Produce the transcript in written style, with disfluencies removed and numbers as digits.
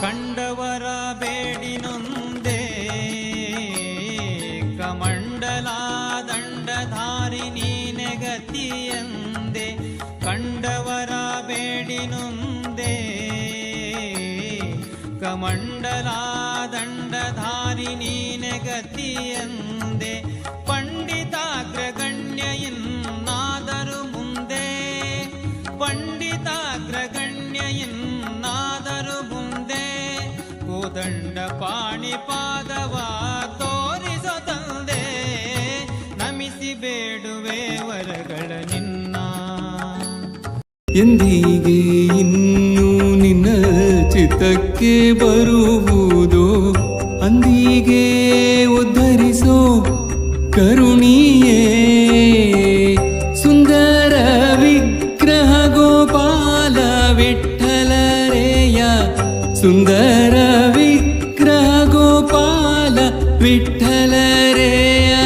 ಕಂಡವರ ಬೇಡಿನೊಂದೇ ಕಮಂಡಲ ದಂಡಧಾರಿ ನೀನೆ ಗತಿಯಂದೆ. ಕಂಡವರ ಬೇಡಿನೊಂದೇ ಕಮಂಡಲ ದಂಡಧಾರಿ ನೀನೆ ಗತಿಯಂದೆ. ಪಂಡಿತಾಗ್ರಗಣ್ಯ ಇನ್ನಾದರೂ ಮುಂದೆ, ಪಂಡಿತಾಗ್ರಗಣ್ಯ ಇನ್ನಾದರೂ ಮುಂದೆ, ಕೋದಂಡ ಪಾಣಿಪಾದವ ತೋರಿಸೋ ತಂದೆ. ನಮಿಸಿ ಬೇಡುವೆ ವರಗಳ ನಿನ್ನ. ಎಂದಿಗೆ ಇನ್ನು ನಿನ್ನ ಚಿತ್ತಕ್ಕೆ ಬರುವುದೋ, ಅಂದಿಗೆ ಉದ್ಧರಿಸೋ ಕರುಣಿಯೇ. ಸುಂದರ ವಿಗ್ರಹ ಗೋಪಾಲ ವಿಠ್ಠಲರೇಯ, ಸುಂದರ ವಿಗ್ರಹ ಗೋಪಾಲ ವಿಠ್ಠಲರೇಯ.